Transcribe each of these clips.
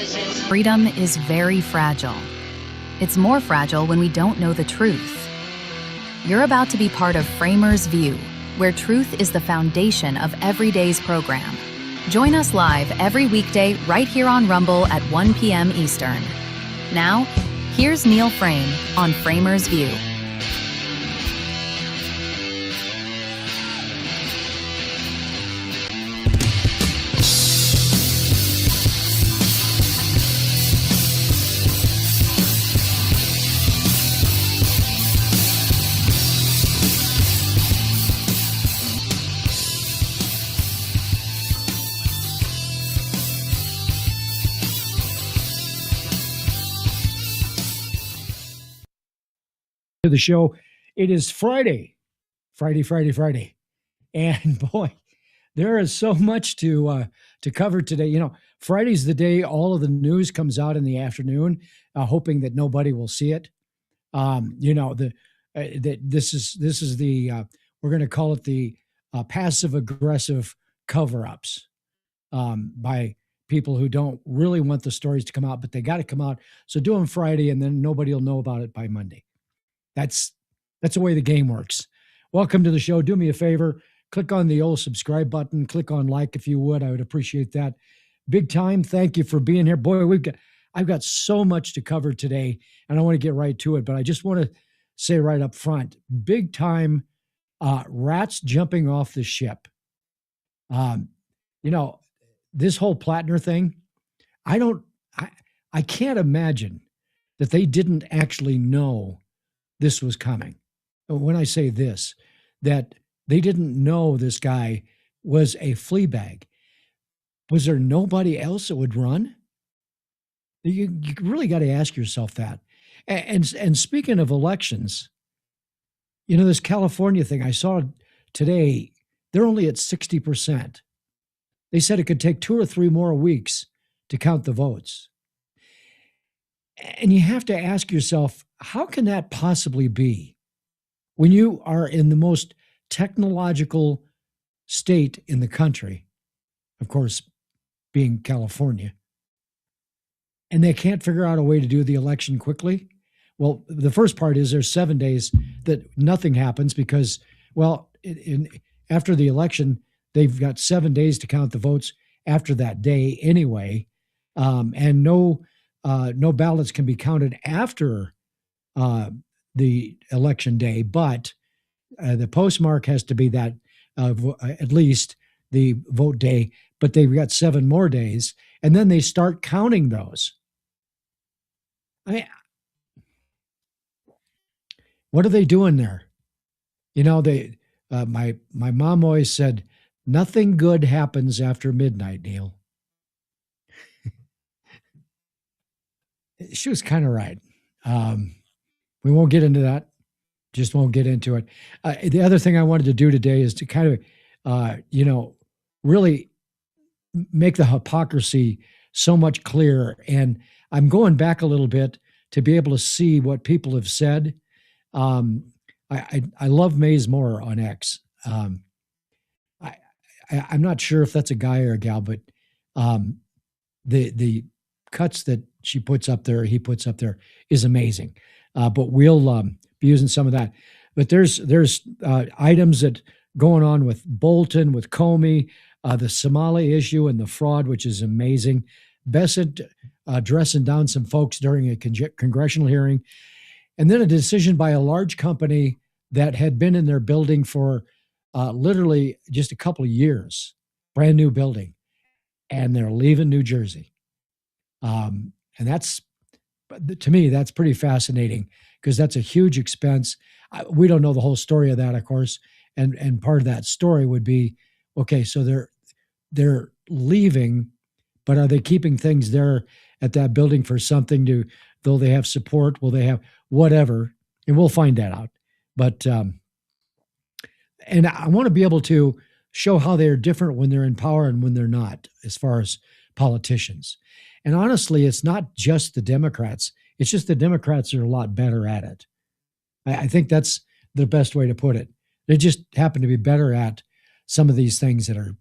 Freedom is very fragile. It's more fragile when we don't know the truth. You're about to be part of FramersView, where truth is the foundation of every day's program. Join us live every weekday right here on Rumble at 1 p.m. Eastern. Now, here's Neil Frame on FramersView. To the show. It is Friday. And boy, there is so much to cover today. You know, Friday's the day all of the news comes out in the afternoon, hoping that nobody will see it. This is the we're going to call it the passive aggressive cover-ups by people who don't really want the stories to come out, but they got to come out. So do them Friday, and then nobody will know about it by Monday. That's the way the game works. Welcome to the show. Do me a favor. Click on the old subscribe button. Click on like if you would. I would appreciate that. Big time. Thank you for being here. Boy, I've got so much to cover today, and I want to get right to it. But I just want to say right up front, big time rats jumping off the ship. This whole Plattner thing, I can't imagine that they didn't actually know this was coming. When I say this, that they didn't know this guy was a flea bag. Was there nobody else that would run? You really got to ask yourself that. And speaking of elections, you know, this California thing I saw today, they're only at 60%. They said it could take 2 or 3 more weeks to count the votes. And you have to ask yourself, how can that possibly be when you are in the most technological state in the country, of course, being California, and they can't figure out a way to do the election quickly? Well, the first part is there's 7 days that nothing happens because, well, after the election, they've got 7 days to count the votes after that day anyway, and no ballots can be counted after the election day, but the postmark has to be that at least the vote day, but they've got 7 more days, and then they start counting those. What are they doing there? You know, my mom always said, nothing good happens after midnight, Neil. She was kind of right. We won't get into that. Just won't get into it. The other thing I wanted to do today is to kind of, really make the hypocrisy so much clearer. And I'm going back a little bit to be able to see what people have said. I love Maze Moore on X. I'm not sure if that's a guy or a gal, but the cuts that he puts up there is amazing. But we'll be using some of that. But there's items that going on with Bolton, with Comey, the Somali issue and the fraud, which is amazing. Bessent dressing down some folks during a congressional hearing. And then a decision by a large company that had been in their building for literally just a couple of years, brand new building, and they're leaving New Jersey. And that's, to me, that's pretty fascinating because that's a huge expense. We don't know the whole story of that, of course. And part of that story would be, okay, so they're leaving, but are they keeping things there at that building for something to, though they have support, will they have whatever? And we'll find that out. But, and I want to be able to show how they're different when they're in power and when they're not, as far as politicians. And honestly, it's not just the Democrats. It's just the Democrats are a lot better at it. I think that's the best way to put it. They just happen to be better at some of these things that are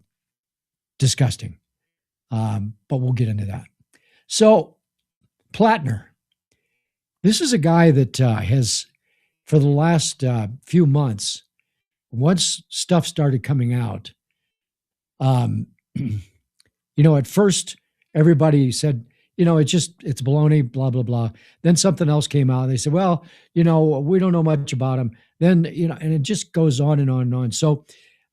disgusting. But we'll get into that. So, Plattner, this is a guy that has, for the last few months, once stuff started coming out, at first everybody said, it's baloney, blah, blah, blah. Then something else came out. They said, well, we don't know much about him. Then, and it just goes on and on and on. So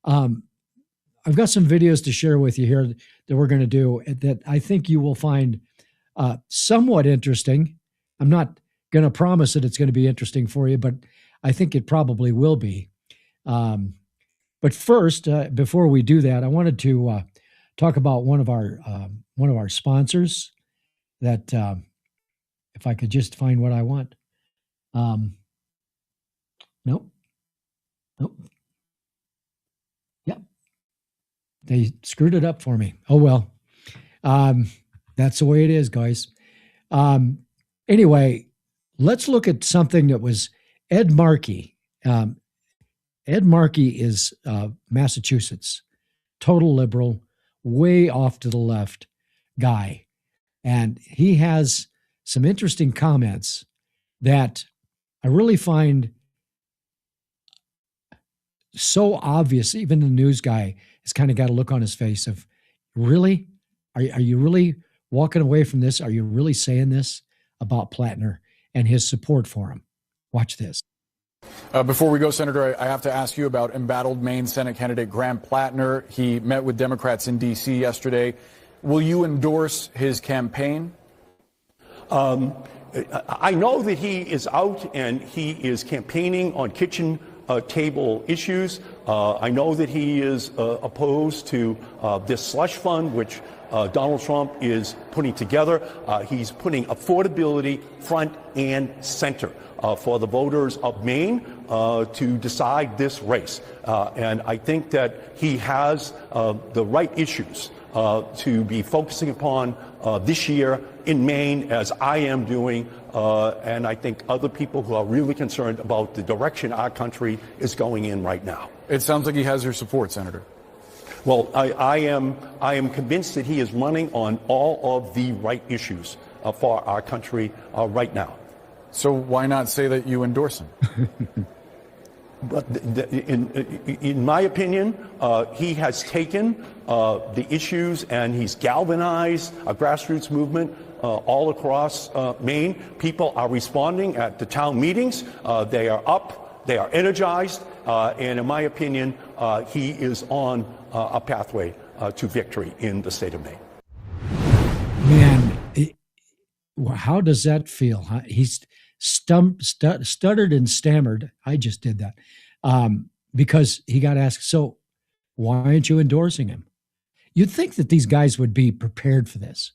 I've got some videos to share with you here that we're going to do that I think you will find somewhat interesting. I'm not going to promise that it's going to be interesting for you, but I think it probably will be. But first, before we do that, I wanted to talk about one of our sponsors. That if I could just find what I want. Nope. Yep. They screwed it up for me. Oh well. That's the way it is, guys. Anyway, let's look at something that was Ed Markey. Ed Markey is Massachusetts, total liberal, way off to the left guy. And he has some interesting comments that I really find so obvious. Even the news guy has kind of got a look on his face of, really? Are you really walking away from this? Are you really saying this about Plattner and his support for him? Watch this. Before we go, Senator, I have to ask you about embattled Maine Senate candidate Graham Plattner. He met with Democrats in D.C. yesterday. Will you endorse his campaign? I know that he is out and he is campaigning on kitchen table issues. I know that he is opposed to this slush fund, which Donald Trump is putting together. He's putting affordability front and center for the voters of Maine to decide this race. And I think that he has the right issues to be focusing upon this year in Maine, as I am doing, and I think other people who are really concerned about the direction our country is going in right now. It sounds like he has your support, Senator. Well, I am convinced that he is running on all of the right issues for our country right now. So why not say that you endorse him? But in my opinion, he has taken the issues and he's galvanized a grassroots movement all across Maine. People are responding at the town meetings. They are up, they are energized, and in my opinion, he is on a pathway to victory in the state of Maine. Man, how does that feel? He's stuttered and stammered. I just did that because he got asked, so why aren't you endorsing him? You'd think that these guys would be prepared for this.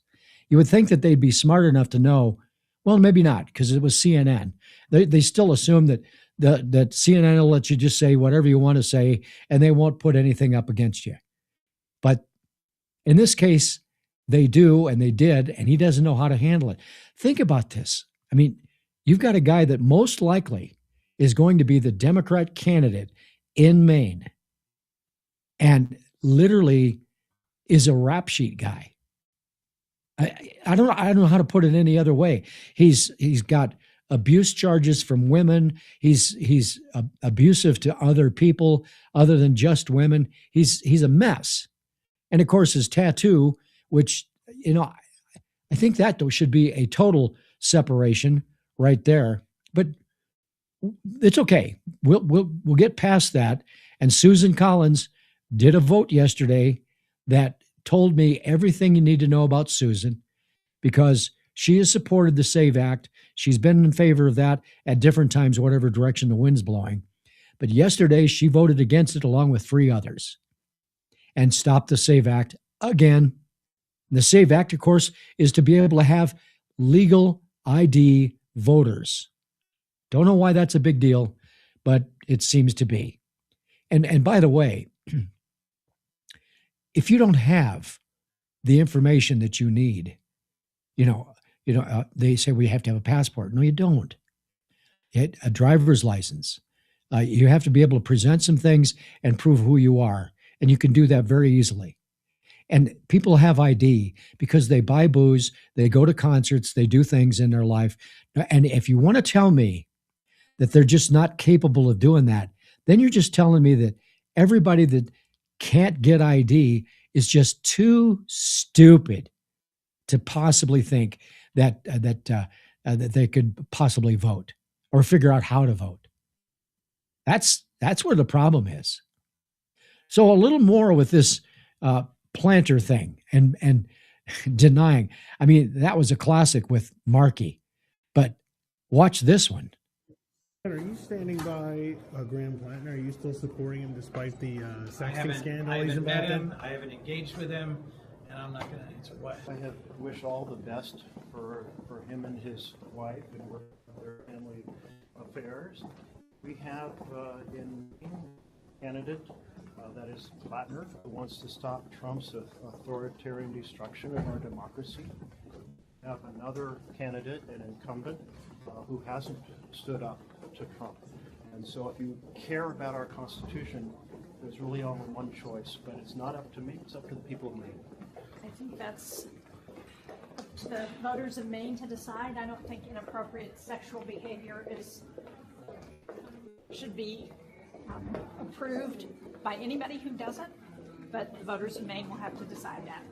You would think that they'd be smart enough to know, well, maybe not, because it was CNN. They still assume that that CNN will let you just say whatever you want to say, and they won't put anything up against you. But in this case, they do, and they did, and he doesn't know how to handle it. Think about this. I mean, you've got a guy that most likely is going to be the Democrat candidate in Maine and literally is a rap sheet guy. I don't know how to put it any other way. He's got abuse charges from women. He's abusive to other people other than just women. He's a mess. And of course, his tattoo, which, I think that should be a total separation right there. But it's okay. We'll get past that. And Susan Collins did a vote yesterday that told me everything you need to know about Susan, because she has supported the SAVE Act. She's been in favor of that at different times, whatever direction the wind's blowing. But yesterday she voted against it along with 3 others and stopped the SAVE Act again. The SAVE Act, of course, is to be able to have legal ID voters. Don't know why that's a big deal, but it seems to be. And by the way, if you don't have the information that you need, they say we have to have a passport. No, you don't. A driver's license. You have to be able to present some things and prove who you are, and you can do that very easily. And people have ID because they buy booze, they go to concerts, they do things in their life. And if you want to tell me that they're just not capable of doing that, then you're just telling me that everybody that can't get ID is just too stupid to possibly think that that they could possibly vote or figure out how to vote. That's where the problem is. So a little more with this planter thing and denying. I mean, that was a classic with Markey, but watch this one. Are you standing by Graham Plattner? Are you still supporting him despite the sexting scandal? I haven't met him. I haven't engaged with him, and I'm not going to answer what. I have wish all the best for him and his wife and their family affairs. We have in candidate that is Plattner, who wants to stop Trump's authoritarian destruction of our democracy. We have another candidate, an incumbent, who hasn't stood up to Trump. And so if you care about our Constitution, there's really only one choice, but it's not up to me, it's up to the people of Maine. I think that's up to the voters of Maine to decide. I don't think inappropriate sexual behavior should be approved by anybody who doesn't, but the voters of Maine will have to decide that.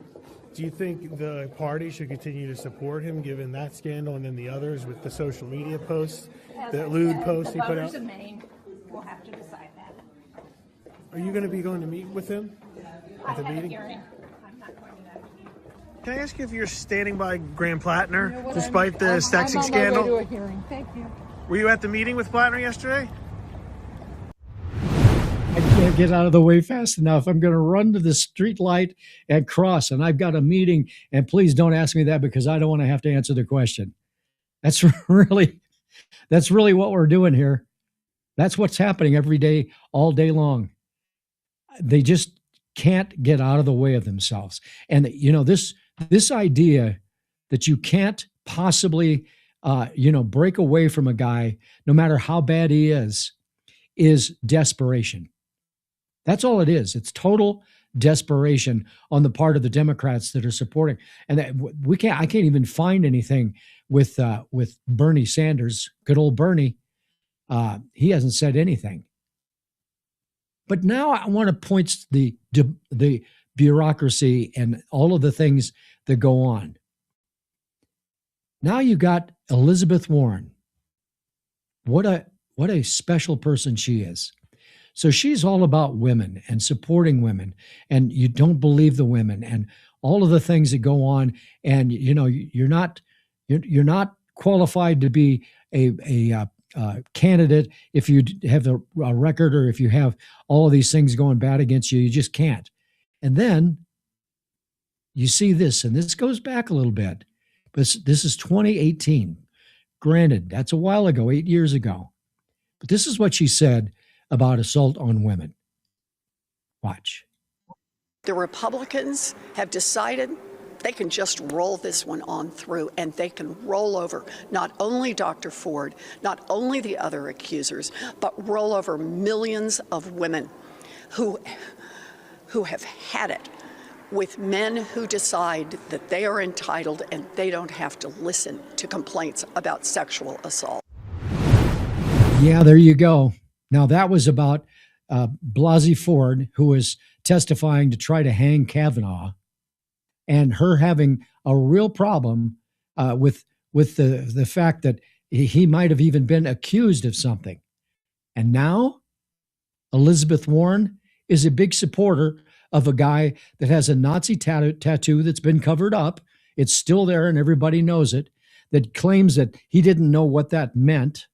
Do you think the party should continue to support him given that scandal and then the others with the social media posts, the lewd posts he put out? The voters of Maine will have to decide that. Are you going to be going to meet with him at the I have meeting? a hearing. I'm not going to that meeting. Can I ask you if you're standing by Graham Plattner despite the sexting I'm on my scandal? way to a hearing. Thank you. Were you at the meeting with Plattner yesterday? I can't get out of the way fast enough. I'm going to run to the street light and cross, and I've got a meeting. And please don't ask me that because I don't want to have to answer the question. That's really what we're doing here. That's what's happening every day, all day long. They just can't get out of the way of themselves. And this idea that you can't possibly break away from a guy, no matter how bad he is desperation. That's all it is. It's total desperation on the part of the Democrats that are supporting. And I can't even find anything with Bernie Sanders, good old Bernie. He hasn't said anything. But now I want to point the bureaucracy and all of the things that go on. Now you got Elizabeth Warren. What a special person she is. So she's all about women and supporting women, and you don't believe the women and all of the things that go on. And you're not qualified to be a candidate if you have a record or if you have all of these things going bad against you. You just can't. And then you see this, and this goes back a little bit, but this is 2018. Granted, that's a while ago, 8 years ago. But this is what she said about assault on women. Watch. The Republicans have decided they can just roll this one on through, and they can roll over not only Dr. Ford, not only the other accusers, but roll over millions of women who have had it with men who decide that they are entitled and they don't have to listen to complaints about sexual assault. Yeah, there you go. Now, that was about Blasey Ford, who was testifying to try to hang Kavanaugh, and her having a real problem with the fact that he might have even been accused of something. And now Elizabeth Warren is a big supporter of a guy that has a Nazi tattoo that's been covered up. It's still there and everybody knows it, that claims that he didn't know what that meant.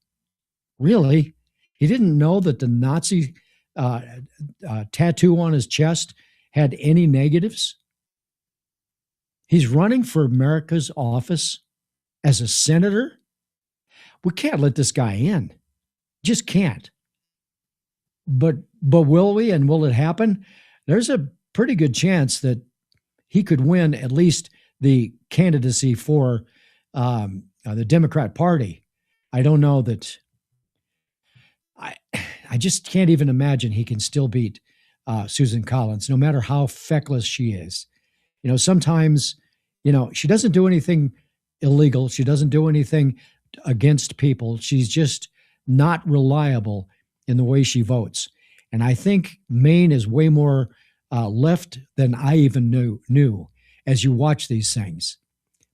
Really? He didn't know that the Nazi tattoo on his chest had any negatives? He's running for America's office as a senator? We can't let this guy in. Just can't. But will we, and will it happen? There's a pretty good chance that he could win at least the candidacy for the Democrat Party. I don't know that. I just can't even imagine he can still beat Susan Collins, no matter how feckless she is. Sometimes, she doesn't do anything illegal. She doesn't do anything against people. She's just not reliable in the way she votes. And I think Maine is way more left than I even knew as you watch these things.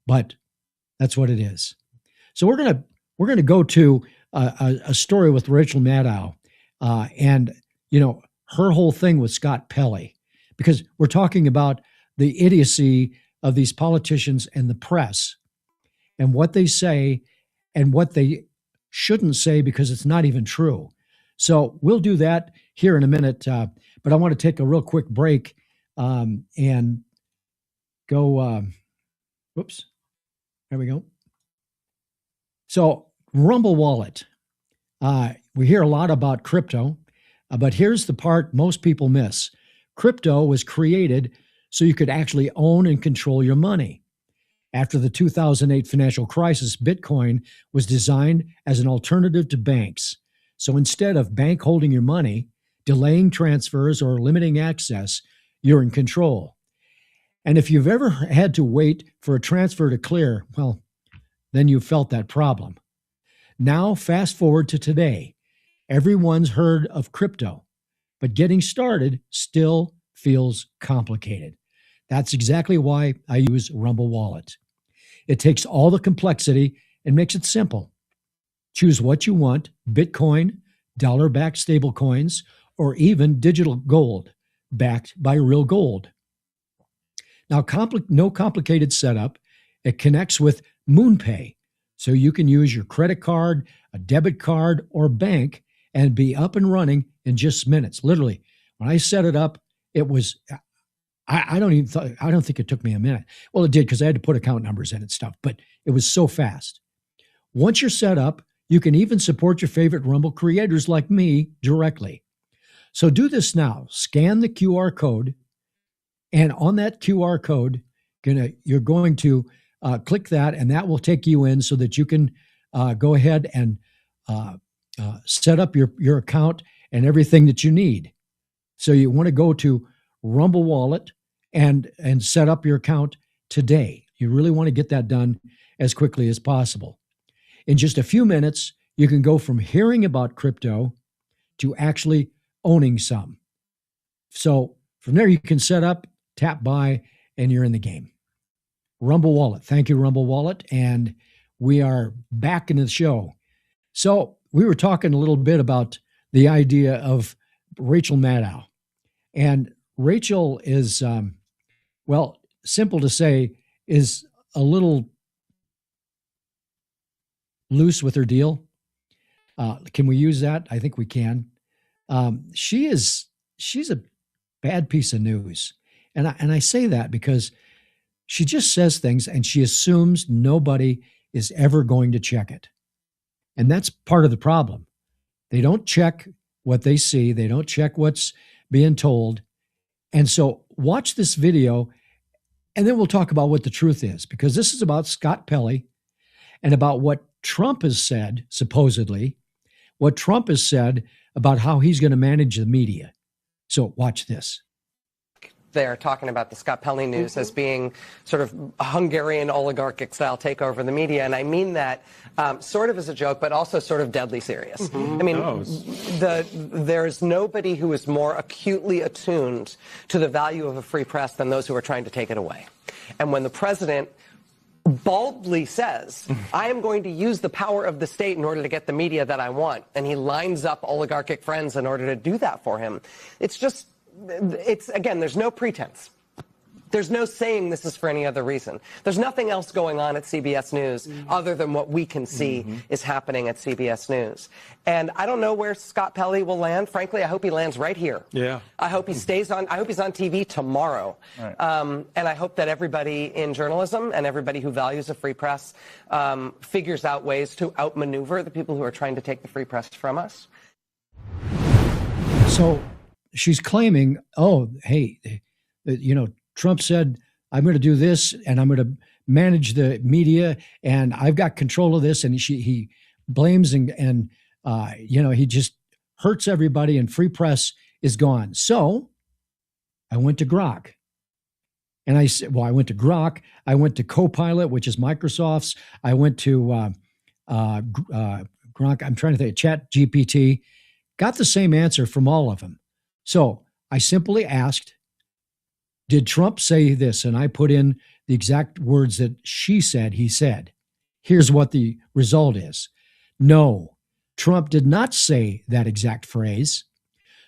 But that's what it is. So we're gonna go to a story with Rachel Maddow, and her whole thing with Scott Pelley, because we're talking about the idiocy of these politicians and the press, and what they say and what they shouldn't say because it's not even true. So we'll do that here in a minute, but I want to take a real quick break and go. Whoops, there we go. So Rumble Wallet. We hear a lot about crypto, but here's the part most people miss. Crypto was created so you could actually own and control your money. After the 2008 financial crisis, Bitcoin was designed as an alternative to banks. So instead of bank holding your money, delaying transfers, or limiting access, you're in control. And if you've ever had to wait for a transfer to clear, well, then you felt that problem. Now, fast forward to today. Everyone's heard of crypto, but getting started still feels complicated. That's exactly why I use Rumble Wallet. It takes all the complexity and makes it simple. Choose what you want: Bitcoin, dollar-backed stablecoins, or even digital gold backed by real gold. Now, no complicated setup. It connects with MoonPay, so you can use your credit card, a debit card, or bank and be up and running in just minutes. Literally, when I set it up, it was, I don't think it took me a minute. Well, it did, because I had to put account numbers in and stuff, but it was so fast. Once you're set up, you can even support your favorite Rumble creators like me directly. So do this now. Scan the QR code, and on that QR code, you're going to click that, and that will take you in so that you can go ahead and set up your account and everything that you need. So you want to go to Rumble Wallet and set up your account today. You really want to get that done as quickly as possible. In just a few minutes, you can go from hearing about crypto to actually owning some. So from there, you can set up, tap buy, and you're in the game. Rumble Wallet. Thank you, Rumble Wallet. And we are back into the show. So we were talking a little bit about the idea of Rachel Maddow. And Rachel is, simple to say, is a little loose with her deal. Can we use that? I think we can. She's a bad piece of news. And I say that because she just says things and she assumes nobody is ever going to check it. And that's part of the problem. They don't check what they see. They don't check what's being told. And so watch this video, and then we'll talk about what the truth is, because this is about Scott Pelley and about what Trump has said, supposedly, what Trump has said about how he's going to manage the media. So watch this. They're talking about the Scott Pelley news as being sort of a Hungarian oligarchic style takeover of the media. And I mean that sort of as a joke, but also sort of deadly serious. I mean, there's nobody who is more acutely attuned to the value of a free press than those who are trying to take it away. And when the president baldly says, I am going to use the power of the state in order to get the media that I want, and he lines up oligarchic friends in order to do that for him, again, there's no pretense. There's no saying this is for any other reason. There's nothing else going on at CBS News other than what we can see is happening at CBS News. And I don't know where Scott Pelley will land. Frankly, I hope he lands right here. Yeah. I hope he stays on. I hope he's on TV tomorrow. Right. And I hope that everybody in journalism and everybody who values a free press figures out ways to outmaneuver the people who are trying to take the free press from us. So she's claiming, Trump said, I'm going to do this and I'm going to manage the media and I've got control of this. And he blames and he just hurts everybody and free press is gone. So I went to Grok And I said, well, I went to Grok, I went to Copilot, which is Microsoft's. I went to Grok. I'm trying to think, Chat GPT. Got the same answer from all of them. So I simply asked, did Trump say this? And I put in the exact words that she said he said. Here's what the result is. No, Trump did not say that exact phrase.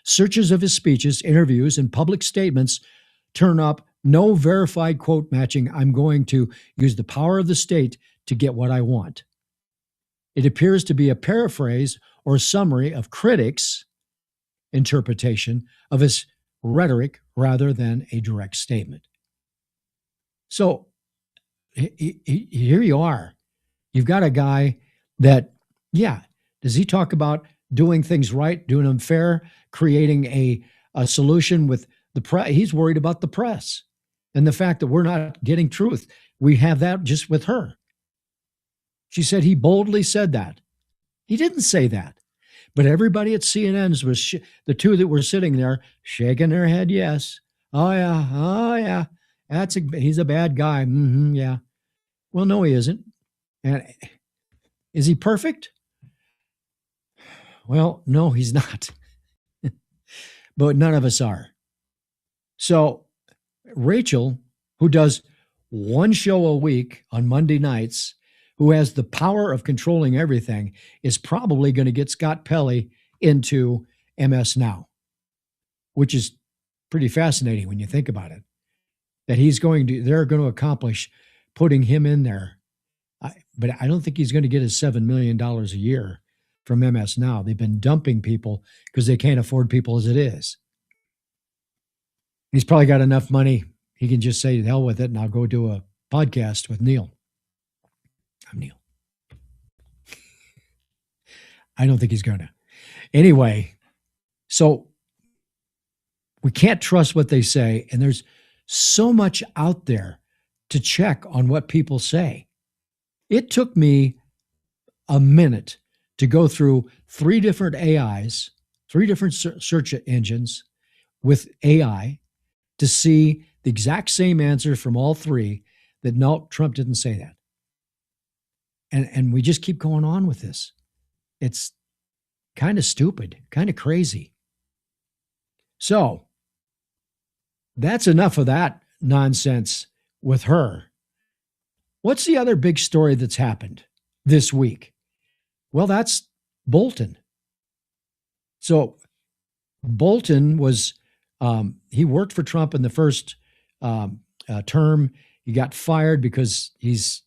Searches of his speeches, interviews, and public statements turn up no verified quote matching. I'm going to use the power of the state to get what I want. It appears to be a paraphrase or summary of critics' interpretation of his rhetoric rather than a direct statement. So here you are. You've got a guy that, yeah, does he talk about doing things right, doing them fair, creating a solution with the press? He's worried about the press and the fact that we're not getting truth. We have that just with her. She said he boldly said that. He didn't say that. But everybody at CNN's was, the two that were sitting there, shaking their head, yes. Oh, yeah. He's a bad guy. Mm-hmm, yeah. Well, no, he isn't. And is he perfect? Well, no, he's not. But none of us are. So Rachel, who does one show a week on Monday nights, who has the power of controlling everything, is probably going to get Scott Pelley into MS Now, which is pretty fascinating when you think about it. That they're going to accomplish putting him in there. But I don't think he's going to get his $7 million a year from MS Now. They've been dumping people because they can't afford people as it is. He's probably got enough money. He can just say, the hell with it, and I'll go do a podcast with Neil. I'm Neil. I don't think he's going to. Anyway, so we can't trust what they say, and there's so much out there to check on what people say. It took me a minute to go through 3 different AIs, 3 different search engines with AI to see the exact same answer from all 3 that no, Trump didn't say that. And we just keep going on with this. It's kind of stupid, kind of crazy. So that's enough of that nonsense with her. What's the other big story that's happened this week? Well, that's Bolton. So Bolton was, he worked for Trump in the first term. He got fired because he's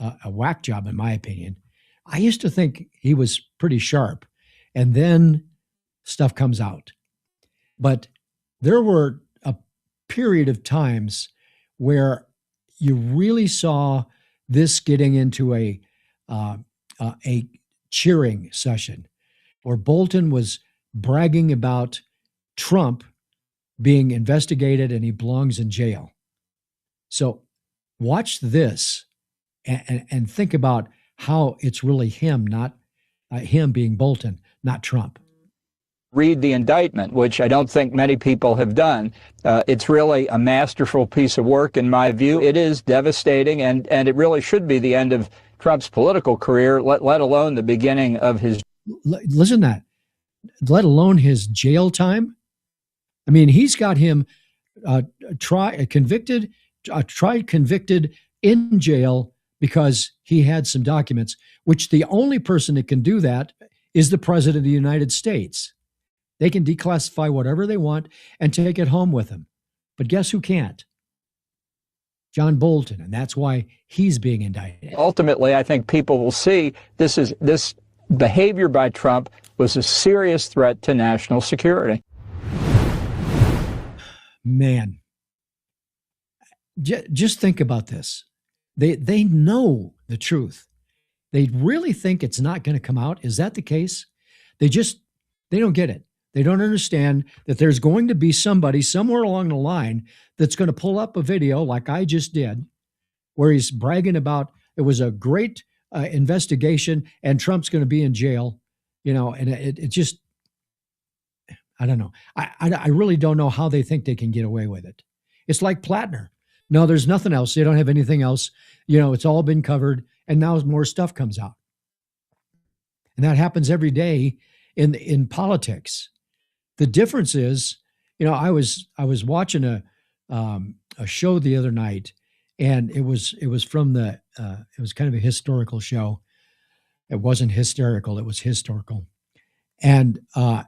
a whack job, in my opinion. I used to think he was pretty sharp, and then stuff comes out. But there were a period of times where you really saw this getting into a cheering session where Bolton was bragging about Trump being investigated and he belongs in jail. So watch this and think about how it's really him, not him being Bolton, not Trump. Read the indictment, which I don't think many people have done. It's really a masterful piece of work, in my view. It is devastating, and it really should be the end of Trump's political career, let alone the beginning of his... Listen to that. Let alone his jail time. I mean, he's got him tried, convicted in jail because he had some documents, which the only person that can do that is the President of the United States. They can declassify whatever they want and take it home with them. But guess who can't? John Bolton, and that's why he's being indicted. Ultimately, I think people will see this behavior by Trump was a serious threat to national security. Man, just think about this. They know the truth. They really think it's not going to come out. Is that the case? They don't get it. They don't understand that there's going to be somebody somewhere along the line that's going to pull up a video like I just did, where he's bragging about it was a great investigation and Trump's going to be in jail, and it just, I don't know. I really don't know how they think they can get away with it. It's like Plattner. No, there's nothing else. They don't have anything else. It's all been covered, and now more stuff comes out. And that happens every day in politics. The difference is, I was watching a show the other night, and it was from it was kind of a historical show. It wasn't hysterical; it was historical. And I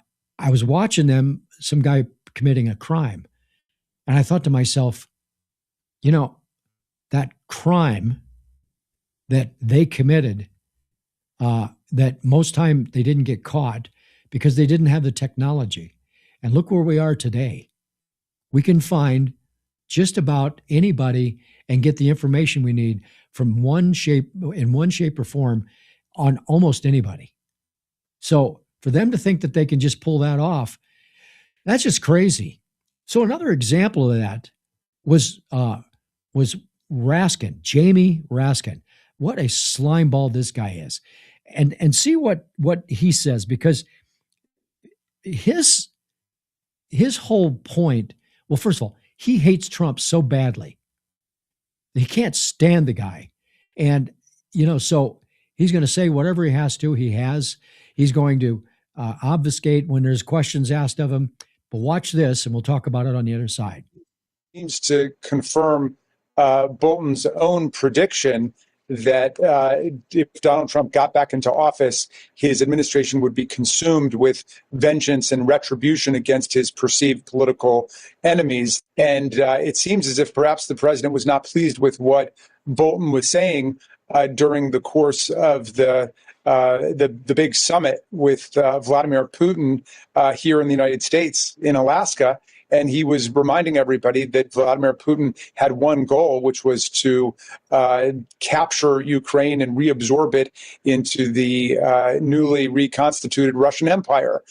was watching some guy committing a crime, and I thought to myself, that crime that they committed, that most time they didn't get caught because they didn't have the technology. And look where we are today. We can find just about anybody and get the information we need in one shape or form on almost anybody. So for them to think that they can just pull that off, that's just crazy. So another example of that was Raskin, Jamie Raskin. What a slimeball this guy is. And see what he says, because his whole point, well, first of all, he hates Trump so badly. He can't stand the guy. And, so he's going to say whatever he has to. He's going to obfuscate when there's questions asked of him. But watch this, and we'll talk about it on the other side. Seems to confirm Bolton's own prediction that if Donald Trump got back into office, his administration would be consumed with vengeance and retribution against his perceived political enemies. And it seems as if perhaps the president was not pleased with what Bolton was saying during the course of the big summit with Vladimir Putin here in the United States in Alaska. And he was reminding everybody that Vladimir Putin had one goal, which was to capture Ukraine and reabsorb it into the newly reconstituted Russian Empire.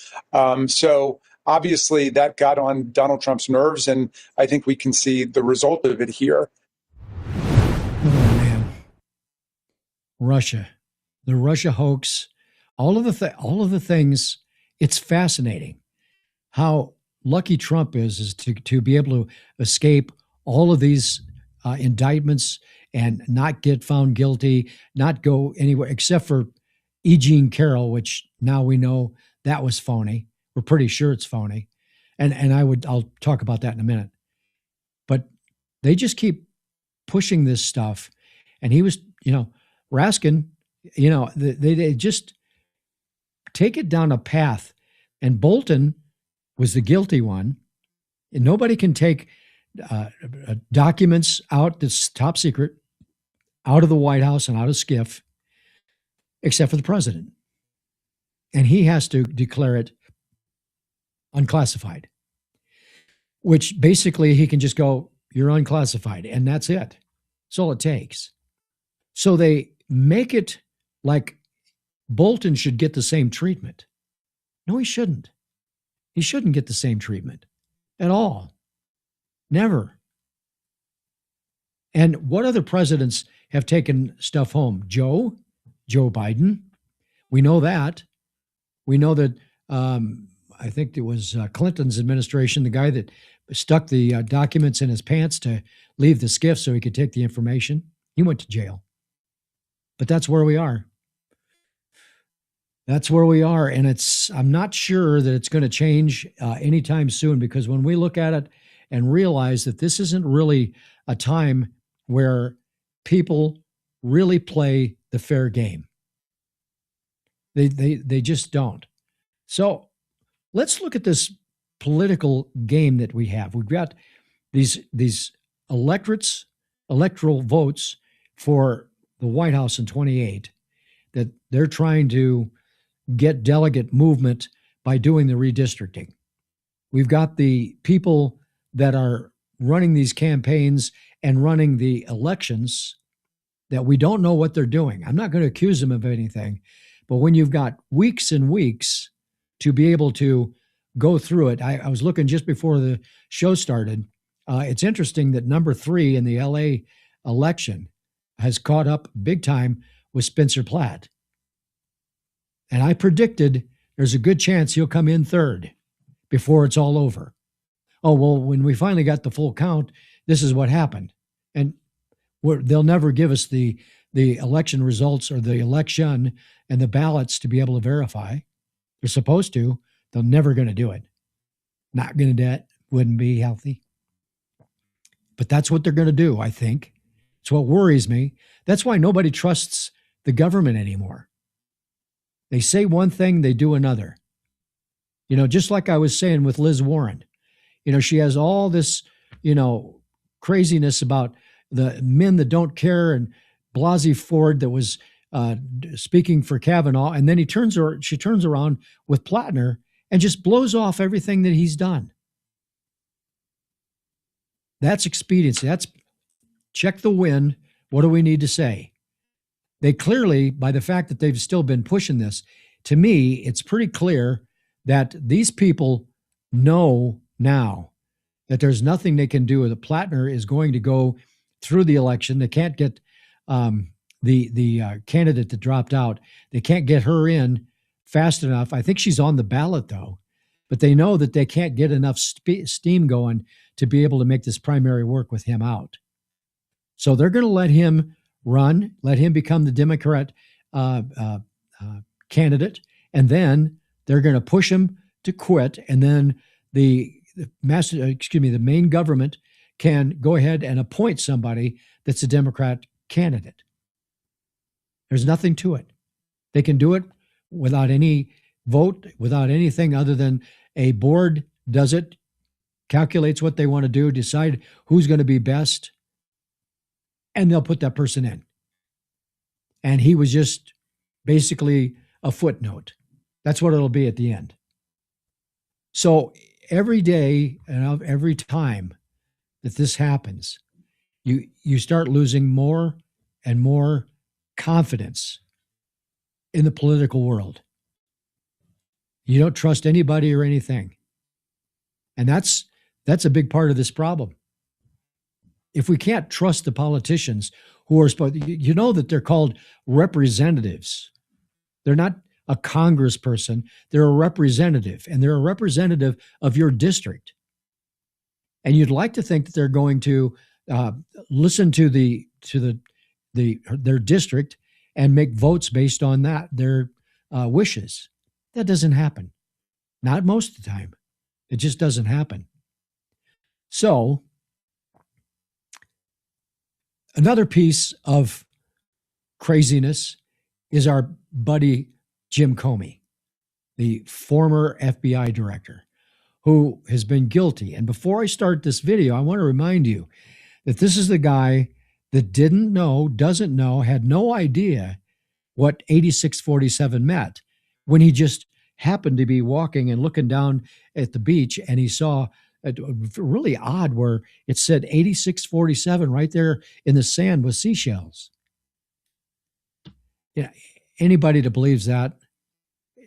So obviously that got on Donald Trump's nerves, and I think we can see the result of it here. Oh, man. Russia, the Russia hoax, all of the things. It's fascinating how lucky Trump is to be able to escape all of these indictments and not get found guilty, not go anywhere except for E. Jean Carroll, which now we know that was phony. We're pretty sure it's phony. And I'll talk about that in a minute. But they just keep pushing this stuff. And he was, Raskin, they just take it down a path. And Bolton was the guilty one. And nobody can take documents out that's top secret out of the White House and out of SCIF, except for the president. And he has to declare it unclassified, which basically he can just go, you're unclassified, and that's it. That's all it takes. So they make it like Bolton should get the same treatment. No, he shouldn't. He shouldn't get the same treatment at all. Never. And what other presidents have taken stuff home? Joe Biden. We know that. We know that I think it was Clinton's administration, the guy that stuck the documents in his pants to leave the SCIF so he could take the information. He went to jail. But that's where we are. That's where we are. And I'm not sure that it's going to change anytime soon, because when we look at it and realize that this isn't really a time where people really play the fair game. They just don't. So let's look at this political game that we have. We've got these electoral votes for the White House in 28 that they're trying to get delegate movement by doing the redistricting. We've got the people that are running these campaigns and running the elections that we don't know what they're doing. I'm not going to accuse them of anything, but when you've got weeks and weeks to be able to go through it, I was looking just before the show started. It's interesting that number 3 in the LA election has caught up big time with Spencer Platt. And I predicted there's a good chance he'll come in third before it's all over. Oh, well, when we finally got the full count, this is what happened. And they'll never give us the election results or the election and the ballots to be able to verify. They're supposed to. They're never going to do it. Not going to do it. Wouldn't be healthy. But that's what they're going to do, I think. It's what worries me. That's why nobody trusts the government anymore. They say one thing, they do another. You know, just like I was saying with Liz Warren. You know, she has all this, you know, craziness about the men that don't care, and Blasey Ford that was speaking for Kavanaugh, and then she turns around with Plattner and just blows off everything that he's done. That's expediency. That's check the wind. What do we need to say? They clearly, by the fact that they've still been pushing this, to me, it's pretty clear that these people know now that there's nothing they can do. The Plattner is going to go through the election. They can't get the candidate that dropped out. They can't get her in fast enough. I think she's on the ballot, though. But they know that they can't get enough steam going to be able to make this primary work with him out. So they're going to let him run, let him become the Democrat candidate, and then they're going to push him to quit, and then the main government can go ahead and appoint somebody that's a Democrat candidate. There's nothing to it. They can do it without any vote, without anything other than a board does it, calculates what they want to do, decide who's going to be best, and they'll put that person in. And he was just basically a footnote. That's what it'll be at the end. So every day and every time that this happens, you start losing more and more confidence in the political world. You don't trust anybody or anything. And that's a big part of this problem. If we can't trust the politicians who are supposed, you know that they're called representatives. They're not a congressperson. They're a representative, and they're a representative of your district. And you'd like to think that they're going to listen to their district and make votes based on that, their wishes. That doesn't happen. Not most of the time. It just doesn't happen. So another piece of craziness is our buddy Jim Comey, the former FBI director, who has been guilty. And before I start this video, I want to remind you that this is the guy that didn't know, doesn't know, had no idea what 8647 meant when he just happened to be walking and looking down at the beach, and he saw really odd where it said 8647 right there in the sand with seashells. Yeah, anybody that believes that,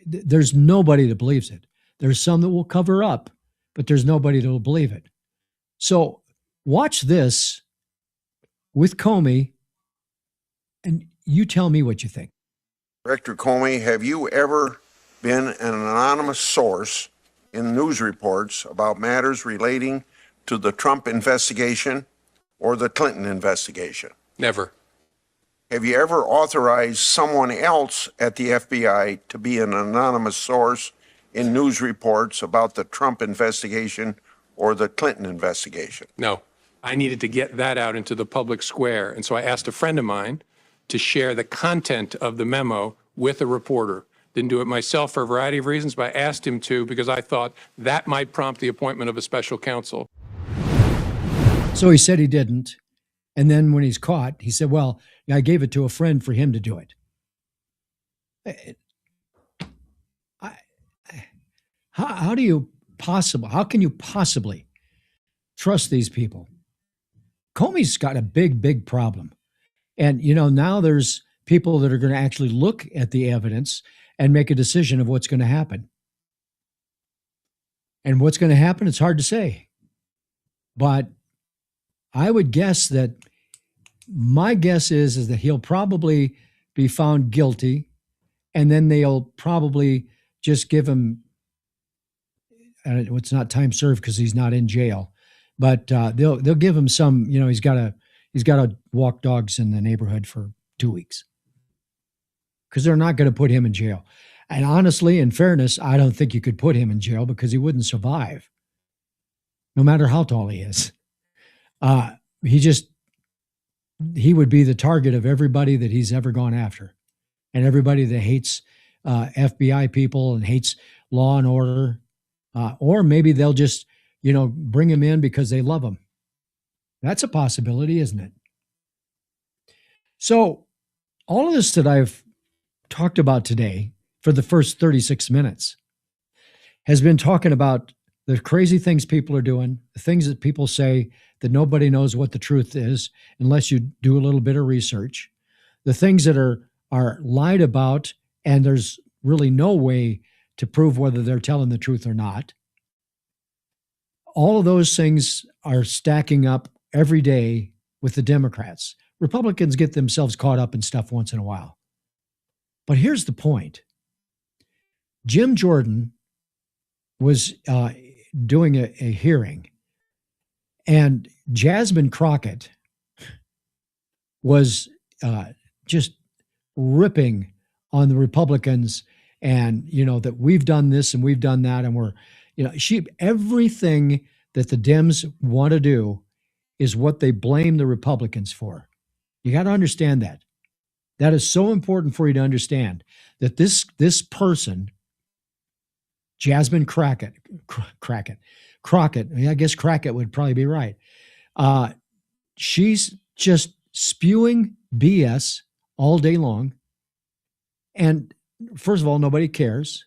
there's nobody that believes it. There's some that will cover up, but there's nobody that will believe it. So watch this with Comey, and you tell me what you think. Director Comey, have you ever been an anonymous source in news reports about matters relating to the Trump investigation or the Clinton investigation? Never. Have you ever authorized someone else at the FBI to be an anonymous source in news reports about the Trump investigation or the Clinton investigation? No. I needed to get that out into the public square. And so I asked a friend of mine to share the content of the memo with a reporter. Didn't do it myself for a variety of reasons, but I asked him to because I thought that might prompt the appointment of a special counsel. So he said he didn't. And then when he's caught, he said, well, I gave it to a friend for him to do it. How can you possibly trust these people? Comey's got a big, big problem. And, now there's people that are going to actually look at the evidence and make a decision of what's going to happen. And what's going to happen, it's hard to say. But I would guess that my guess is that he'll probably be found guilty, and then they'll probably just give him, it's not time served because he's not in jail, but they'll give him some, he's got he's got to walk dogs in the neighborhood for 2 weeks because they're not going to put him in jail. And honestly, in fairness, I don't think you could put him in jail because he wouldn't survive, no matter how tall he is. He would be the target of everybody that he's ever gone after, and everybody that hates FBI people and hates law and order, or maybe they'll just, bring him in because they love him. That's a possibility, isn't it? So all of this that I've talked about today for the first 36 minutes has been talking about the crazy things people are doing, the things that people say that nobody knows what the truth is unless you do a little bit of research, the things that are lied about, and there's really no way to prove whether they're telling the truth or not. All of those things are stacking up every day with the Democrats. Republicans get themselves caught up in stuff once in a while. But here's the point. Jim Jordan was doing a hearing, and Jasmine Crockett was just ripping on the Republicans, and that we've done this and we've done that, and we're everything that the Dems want to do is what they blame the Republicans for. You got to understand that. That is so important for you to understand that this person, Jasmine Crockett, I guess Crockett would probably be right. She's just spewing BS all day long. And first of all, nobody cares.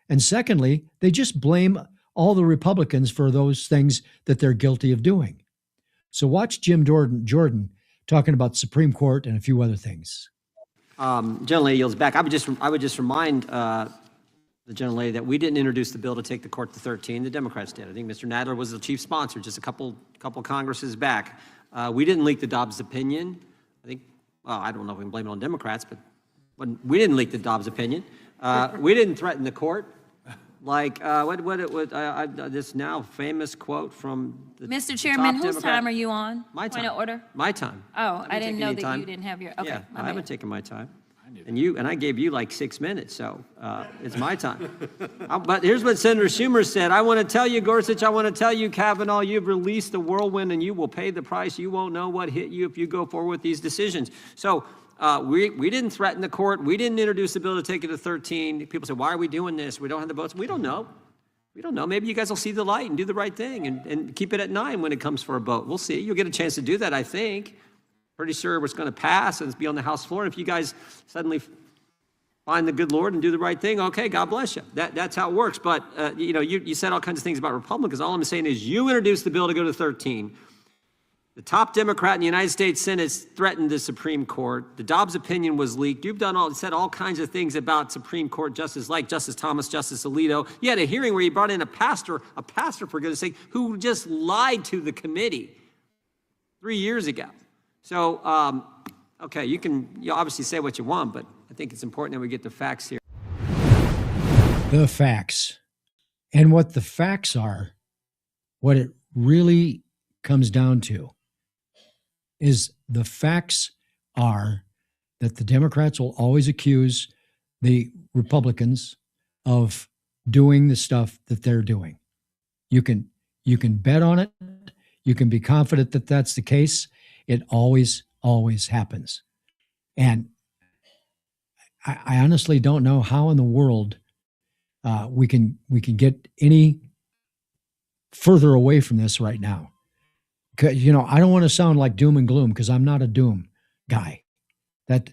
And secondly, they just blame all the Republicans for those things that they're guilty of doing. So watch Jim Jordan talking about the Supreme Court and a few other things. Gentlelady yields back. I would just remind the gentlelady that we didn't introduce the bill to take the court to 13. The Democrats did. I think Mr. Nadler was the chief sponsor just a couple Congresses back. We didn't leak the Dobbs opinion. I don't know if we can blame it on Democrats, but we didn't leak the Dobbs opinion. We didn't threaten the court. This now famous quote from the Mr. Chairman, whose Democrat. time are you on? My time. Point of order? My time. Oh, I didn't know that time. you didn't have your, okay. Yeah, my I haven't bad. taken my time. And I gave you like 6 minutes, so it's my time. But here's what Senator Schumer said. I want to tell you, Gorsuch, I want to tell you, Kavanaugh, you've released the whirlwind and you will pay the price. You won't know what hit you if you go forward with these decisions. So we didn't threaten the court. We didn't introduce the bill to take it to 13. People say, why are we doing this? We don't have the votes. We don't know. We don't know. Maybe you guys will see the light and do the right thing and keep it at 9 when it comes for a vote. We'll see. You'll get a chance to do that, I think. Pretty sure it's going to pass and it's be on the House floor. And if you guys suddenly find the good Lord and do the right thing, okay, God bless you. That's how it works. But, you said all kinds of things about Republicans. All I'm saying is you introduced the bill to go to 13. The top Democrat in the United States Senate threatened the Supreme Court. The Dobbs opinion was leaked. You've said all kinds of things about Supreme Court justices like Justice Thomas, Justice Alito. You had a hearing where you brought in a pastor for goodness sake, who just lied to the committee 3 years ago. So, okay, you obviously say what you want, but I think it's important that we get the facts here. The facts. And what the facts are, what it really comes down to is the facts are that the Democrats will always accuse the Republicans of doing the stuff that they're doing. You can bet on it. You can be confident that that's the case. It always happens. And I honestly don't know how in the world we can get any further away from this right now. I don't want to sound like doom and gloom because I'm not a doom guy. That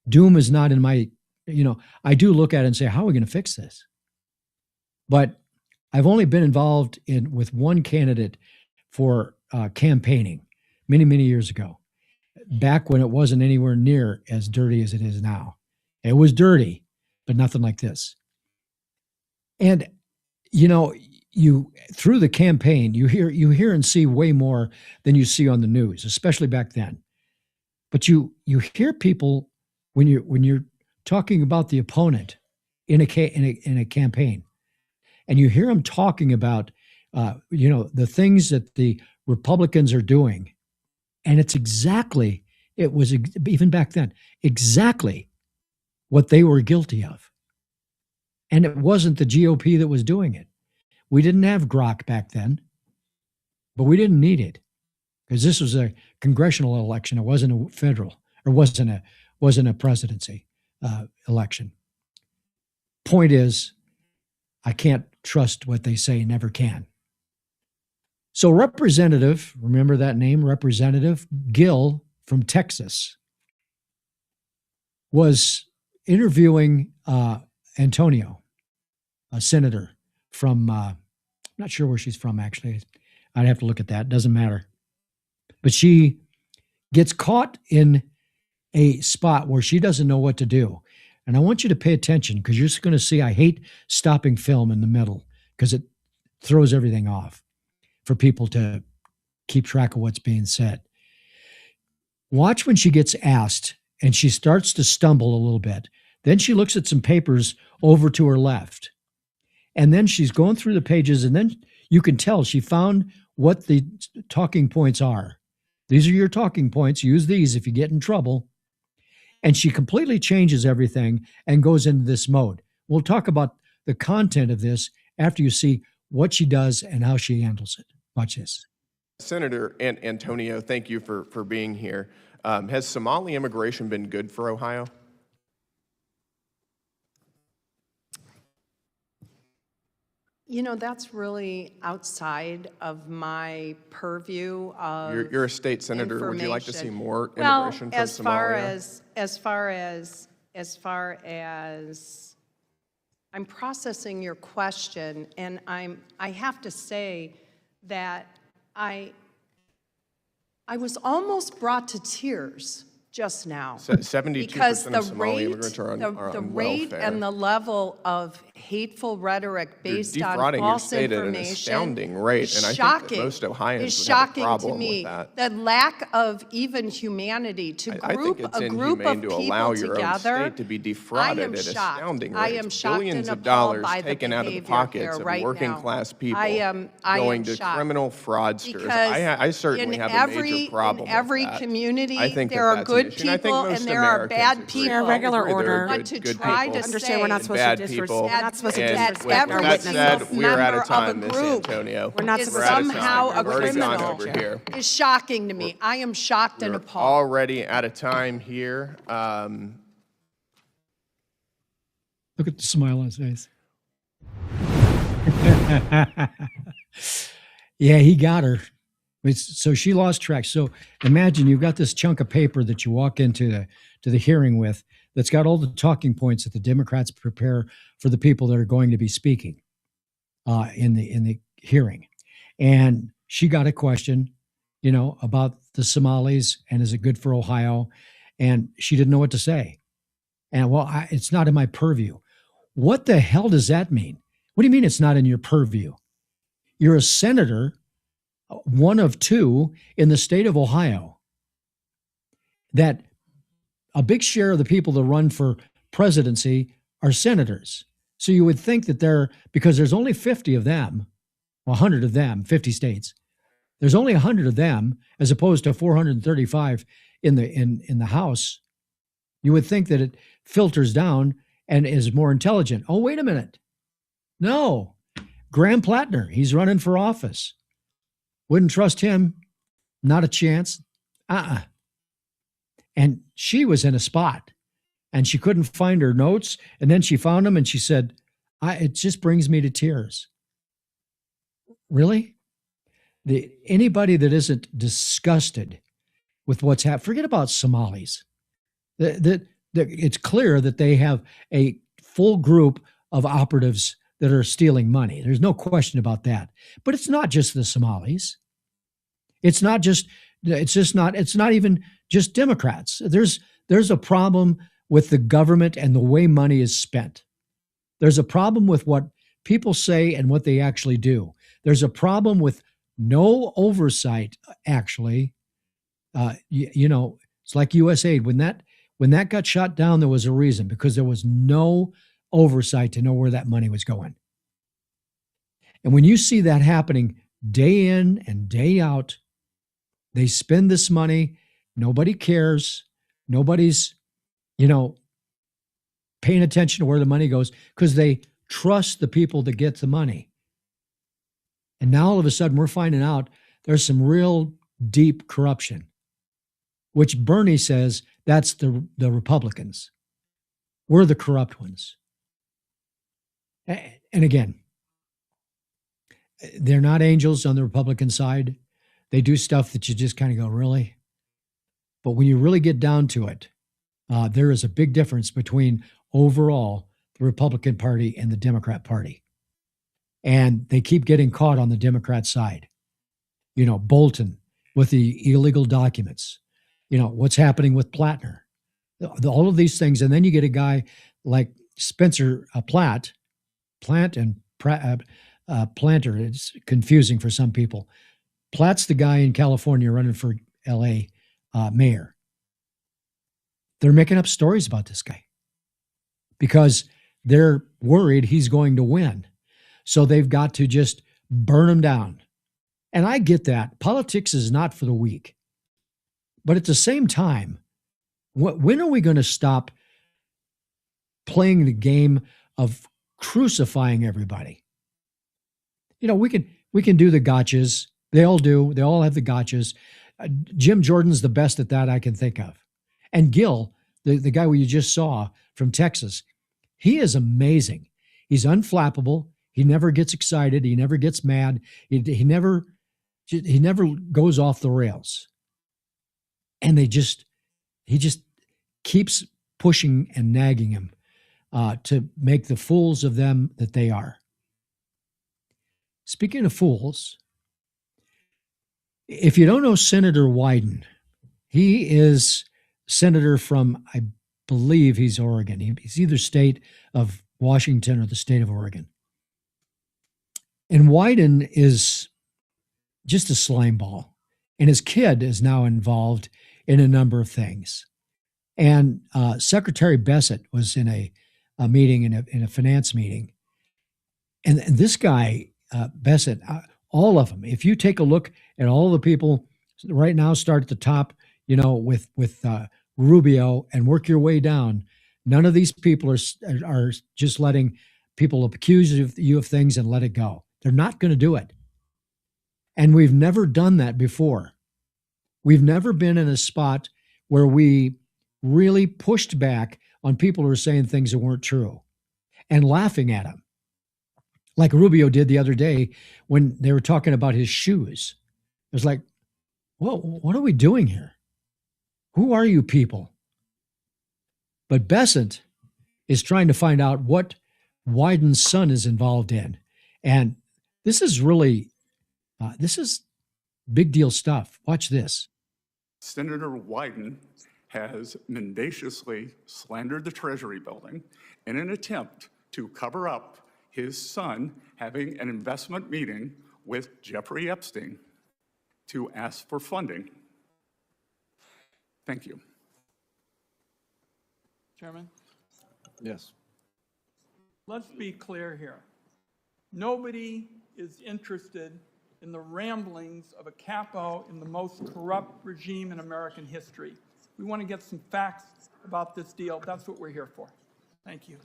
doom is not in my, I do look at it and say, how are we going to fix this? But I've only been involved with one candidate for campaigning many years ago, back when it wasn't anywhere near as dirty as it is now. It was dirty, but nothing like this. And, you through the campaign, you hear and see way more than you see on the news, especially back then. But you hear people when you're talking about the opponent in a campaign, and you hear them talking about the things that the Republicans are doing And it's exactly, it was even back then, exactly what they were guilty of. And it wasn't the GOP that was doing it. We didn't have grok back then, but we didn't need it because this was a congressional election. It wasn't a federal, or wasn't a presidency election. Point is, I can't trust what they say, never can. So Representative, remember that name, Representative Gill from Texas, was interviewing Antonio, a senator from, I'm not sure where she's from, actually. I'd have to look at that. Doesn't matter. But she gets caught in a spot where she doesn't know what to do. And I want you to pay attention because you're just going to see I hate stopping film in the middle because it throws everything off for people to keep track of what's being said. Watch when she gets asked and she starts to stumble a little bit. Then she looks at some papers over to her left. And then she's going through the pages, and then you can tell she found what the talking points are. These are your talking points. Use these if you get in trouble. And she completely changes everything and goes into this mode. We'll talk about the content of this after you see what she does and how she handles it. Watch this. Senator Antonio, thank you for being here. Has Somali immigration been good for Ohio? You know, that's really outside of my purview of You're a state senator. Would you like to see more well, immigration from Somalia? as far as I'm processing your question, and I have to say that I was almost brought to tears just now 72% because of Somali immigrants are on the rate welfare. and the level of hateful rhetoric based You're on defrauding false your state at an information astounding rate, and I think that most Ohioans would have a problem with that. The lack of even humanity to I think group it's a group of inhumane to allow people your own together. state to be defrauded at shocked. astounding I rates. am shocked Billions and of dollars appalled by the taken out of the behavior pockets here of right working now. class people I am going to shocked. criminal fraudsters. Because I certainly in have every, a major problem in every with that. community, I think there are that's an good issue, and I think people most and there are Americans bad agree. people. Chair, regular Agree there are order. But to good try people to Understand we're not and supposed bad to people. disrespect. We're not supposed to And disrespect with our that witnesses. said, we're out of time, member Miss of a group Antonio. We're not is supposed to somehow disrespect a our We've already gone criminal over here. is shocking to me. I am shocked and We're appalled. already out of time here. Look at the smile on his face. Yeah, he got her. So she lost track. So imagine you've got this chunk of paper that you walk into the hearing with that's got all the talking points that the Democrats prepare for the people that are going to be speaking in the hearing. And she got a question, about the Somalis and is it good for Ohio? And she didn't know what to say. And it's not in my purview. What the hell does that mean? What do you mean it's not in your purview? You're a senator, one of two in the state of Ohio, that a big share of the people that run for presidency are senators. So you would think that because there's only 50 of them, 100 of them, 50 states, there's only 100 of them as opposed to 435 in the House. You would think that it filters down and is more intelligent. Oh, wait a minute. No. Graham Plattner, he's running for office. Wouldn't trust him. Not a chance. And she was in a spot and she couldn't find her notes. And then she found them and she said, it just brings me to tears. Really? Anybody that isn't disgusted with what's happened, forget about Somalis. It's clear that they have a full group of operatives that are stealing money. There's no question about that. But it's not just the Somalis. It's not even just Democrats. There's a problem with the government and the way money is spent. There's a problem with what people say and what they actually do. There's a problem with no oversight, actually. It's like USAID. When that got shot down, there was a reason, because there was no oversight to know where that money was going. And when you see that happening day in and day out, They spend this money. Nobody cares. Nobody's, you know, paying attention to where the money goes because they trust the people that get the money. And now all of a sudden we're finding out there's some real deep corruption, which Bernie says that's the Republicans. We're the corrupt ones. And again, they're not angels on the Republican side. They do stuff that you just kind of go, really? But when you really get down to it, there is a big difference between overall the Republican Party and the Democrat Party. And they keep getting caught on the Democrat side. You know, Bolton with the illegal documents. You know, what's happening with Plattner. All of these things. And then you get a guy like Spencer Plant and Planter. It's confusing for some people. Platt's the guy in California running for LA mayor. They're making up stories about this guy because they're worried he's going to win. So they've got to just burn him down. And I get that. Politics is not for the weak. But at the same time, when are we going to stop playing the game of crucifying everybody? You know, we can do the gotchas. They all do. They all have the gotchas. Jim Jordan's the best at that I can think of. And Gil, the guy you just saw from Texas, he is amazing. He's unflappable. He never gets excited. He never gets mad. He never goes off the rails. And he just keeps pushing and nagging him to make the fools of them that they are. Speaking of fools, if you don't know Senator Wyden, he is senator from, I believe he's Oregon. He's either state of Washington or the state of Oregon. And Wyden is just a slime ball. And his kid is now involved in a number of things. And Secretary Bessent was in a meeting, in a finance meeting. And this guy, Bessent, all of them, if you take a look at all the people right now, start at the top, you know, with Rubio and work your way down, none of these people are just letting people accuse you of things and let it go. They're not going to do it. And we've never done that before. We've never been in a spot where we really pushed back on people who are saying things that weren't true and laughing at them. Like Rubio did the other day when they were talking about his shoes. It was like, whoa, what are we doing here? Who are you people? But Bessent is trying to find out what Wyden's son is involved in. And this is really, this is big deal stuff. Watch this. Senator Wyden has mendaciously slandered the Treasury building in an attempt to cover up his son having an investment meeting with Jeffrey Epstein to ask for funding. Thank you. Chairman, Yes. let's be clear here. Nobody is interested in the ramblings of a capo in the most corrupt regime in American history. We want to get some facts about this deal. That's what we're here for. Thank you.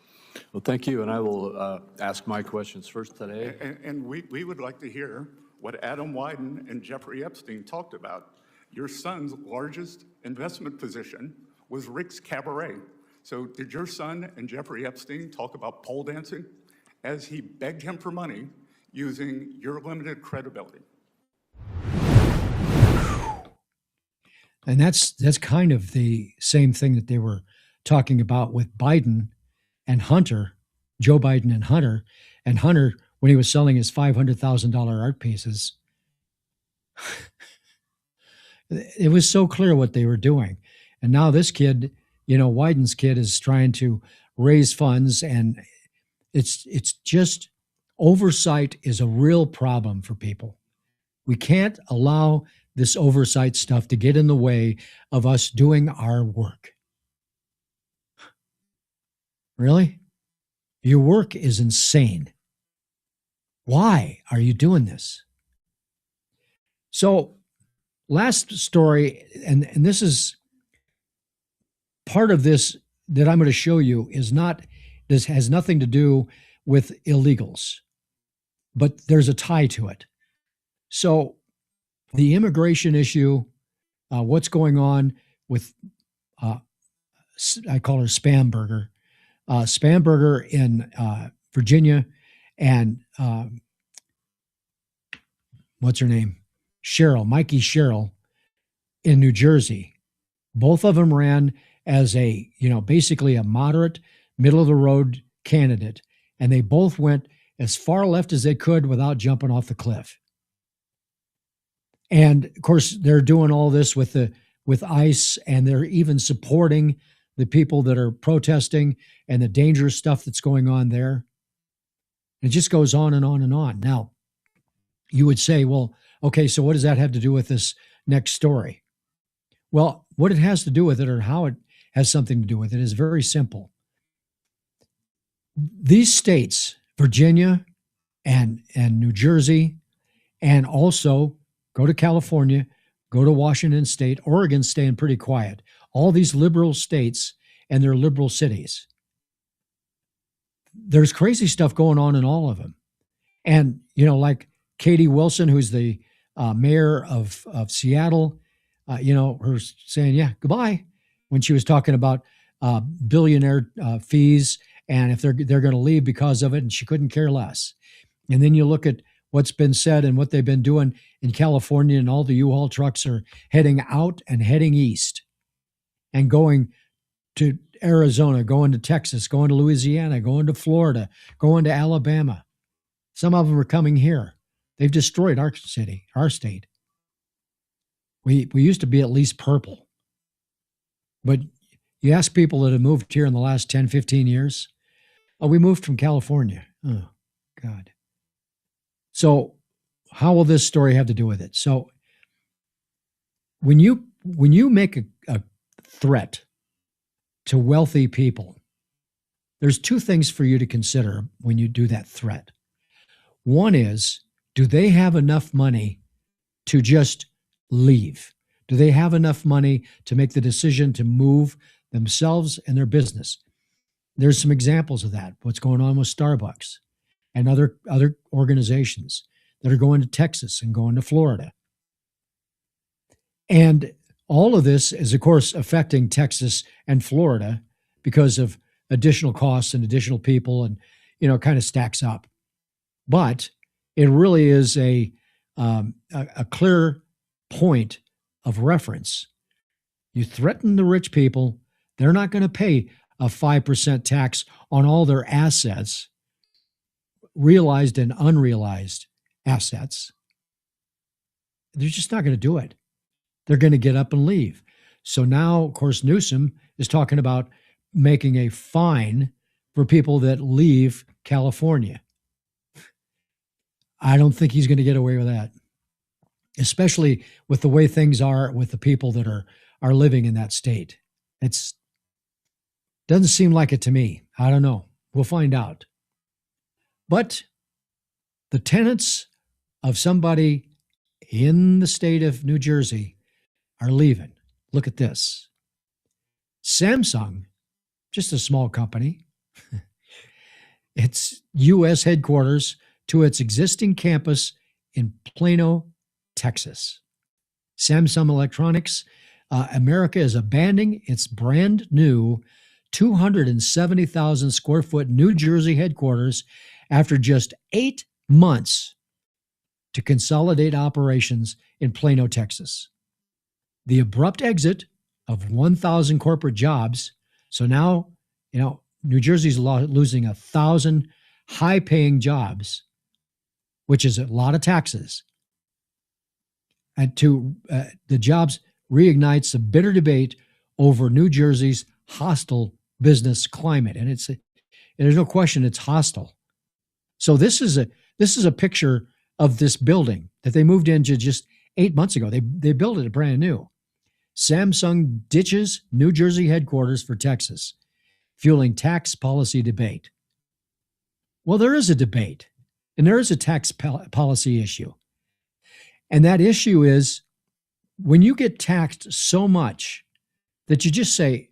Well, thank you, and I will ask my questions first today. And we would like to hear what Adam Wyden and Jeffrey Epstein talked about. Your son's largest investment position was Rick's Cabaret. So did your son and Jeffrey Epstein talk about pole dancing as he begged him for money using your limited credibility? And that's kind of the same thing that they were talking about with Biden and Hunter, Joe Biden and Hunter. And Hunter, when he was selling his $500,000 art pieces, it was so clear what they were doing. And now this kid, you know, Wyden's kid is trying to raise funds, and it's just oversight is a real problem for people. We can't allow this oversight stuff to get in the way of us doing our work. Really? Your work is insane. Why are you doing this? So last story, and this is part of this that I'm going to show you this has nothing to do with illegals, but there's a tie to it. So the immigration issue, what's going on with, I call her Spamberger, Spamberger in Virginia, and what's her name? Mikey Sherrill in New Jersey. Both of them ran as basically a moderate, middle of the road candidate. And they both went as far left as they could without jumping off the cliff. And of course, they're doing all this with ICE, and they're even supporting the people that are protesting and the dangerous stuff that's going on there. It just goes on and on and on. Now, you would say, well, okay, so what does that have to do with this next story? Well, what it has to do with it, or how it has something to do with it, is very simple. These states, Virginia and New Jersey, and also go to California, go to Washington State, Oregon's staying pretty quiet. All these liberal states and their liberal cities. There's crazy stuff going on in all of them. And, like Katie Wilson, who's the mayor of Seattle, her saying, yeah, goodbye, when she was talking about billionaire fees and if they're going to leave because of it, and she couldn't care less. And then you look at what's been said and what they've been doing in California, and all the U-Haul trucks are heading out and heading east and going to Arizona, going to Texas, going to Louisiana, going to Florida, going to Alabama. Some of them are coming here. They've destroyed our city, our state. We used to be at least purple. But you ask people that have moved here in the last 10, 15 years, we moved from California. Oh, God. So how will this story have to do with it? So when you make a threat to wealthy people, there's two things for you to consider when you do that threat. One is, do they have enough money to just leave? Do they have enough money to make the decision to move themselves and their business? There's some examples of that. What's going on with Starbucks and other organizations that are going to Texas and going to Florida. And all of this is, of course, affecting Texas and Florida because of additional costs and additional people, and it kind of stacks up. But it really is a clear point of reference. You threaten the rich people, they're not going to pay a 5% tax on all their assets, realized and unrealized assets. They're just not going to do it. They're going to get up and leave. So now, of course, Newsom is talking about making a fine for people that leave California. I don't think he's going to get away with that, especially with the way things are with the people that are living in that state. It doesn't seem like it to me. I don't know. We'll find out. But the tenants of somebody in the state of New Jersey are leaving. Look at this. Samsung, just a small company, its U.S. headquarters to its existing campus in Plano, Texas. Samsung Electronics America is abandoning its brand new 270,000 square foot New Jersey headquarters after just 8 months to consolidate operations in Plano, Texas. The abrupt exit of 1,000 corporate jobs. So now, New Jersey's losing 1,000 high-paying jobs, which is a lot of taxes. And the jobs reignites a bitter debate over New Jersey's hostile business climate, and there's no question it's hostile. So this is a picture of this building that they moved into just 8 months ago. They built it brand new. Samsung ditches New Jersey headquarters for Texas, fueling tax policy debate. Well, there is a debate, and there is a tax policy issue. And that issue is when you get taxed so much that you just say,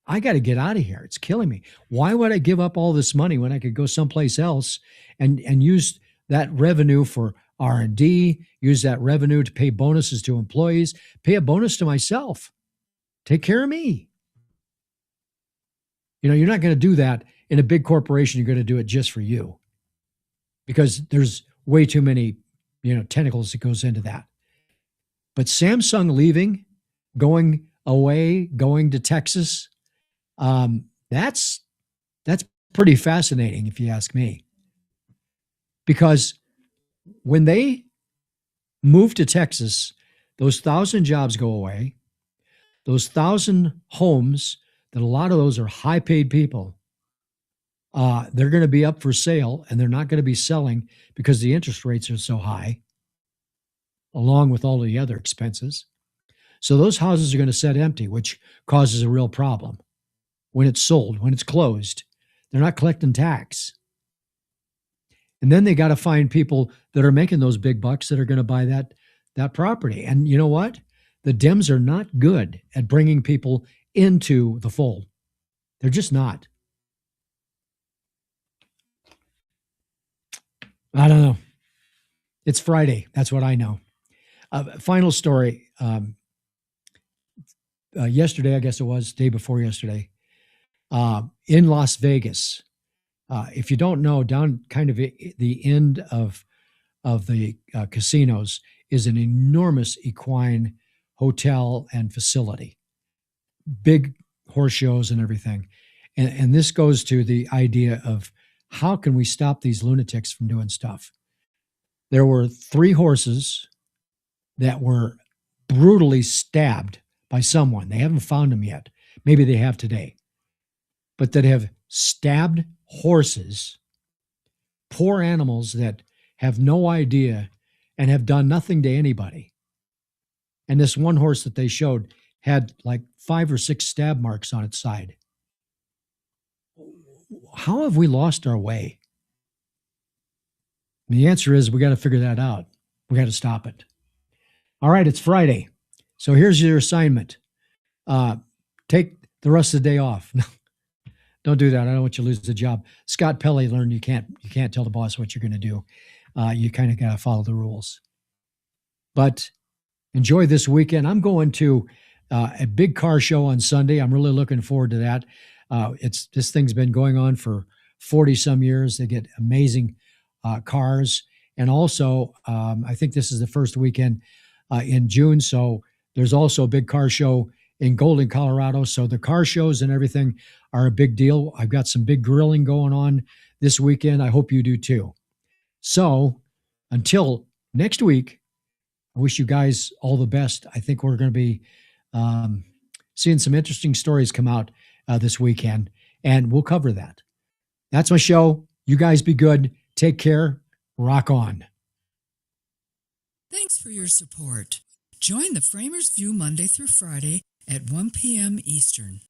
I got to get out of here. It's killing me. Why would I give up all this money when I could go someplace else and use that revenue for R&D, use that revenue to pay bonuses to employees, pay a bonus to myself, take care of me. You know, you're not going to do that in a big corporation. You're going to do it just for you because there's way too many, tentacles that goes into that. But Samsung leaving, going away, going to Texas, that's pretty fascinating if you ask me. Because when they move to Texas, those 1,000 jobs go away. Those 1,000 homes, that a lot of those are high-paid people, they're going to be up for sale, and they're not going to be selling because the interest rates are so high, along with all the other expenses. So those houses are going to sit empty, which causes a real problem. When it's sold, when it's closed, they're not collecting tax. And then they got to find people that are making those big bucks that are going to buy that property. And you know what? The Dems are not good at bringing people into the fold. They're just not. I don't know. It's Friday. That's what I know. Final story. Yesterday, I guess it was, day before yesterday, in Las Vegas. If you don't know, down kind of the end of the casinos is an enormous equine hotel and facility, big horse shows and everything. And this goes to the idea of how can we stop these lunatics from doing stuff? There were 3 horses that were brutally stabbed by someone. They haven't found them yet. Maybe they have today. But that have stabbed horses, poor animals that have no idea and have done nothing to anybody. And this one horse that they showed had like 5 or 6 stab marks on its side. How have we lost our way? And the answer is we got to figure that out. We got to stop it. All right, it's Friday. So here's your assignment. Take the rest of the day off. Don't do that. I don't want you to lose the job. Scott Pelley learned you can't tell the boss what you're going to do. You kind of got to follow the rules. But enjoy this weekend. I'm going to a big car show on Sunday. I'm really looking forward to that. This thing's been going on for 40 some years. They get amazing cars. And also, I think this is the first weekend in June. So there's also a big car show in Golden, Colorado. So the car shows and everything are a big deal. I've got some big grilling going on this weekend. I hope you do too. So until next week, I wish you guys all the best. I think we're going to be seeing some interesting stories come out this weekend, and we'll cover that. That's my show. You guys be good. Take care. Rock on. Thanks for your support. Join the FramersView Monday through Friday at 1 p.m. Eastern.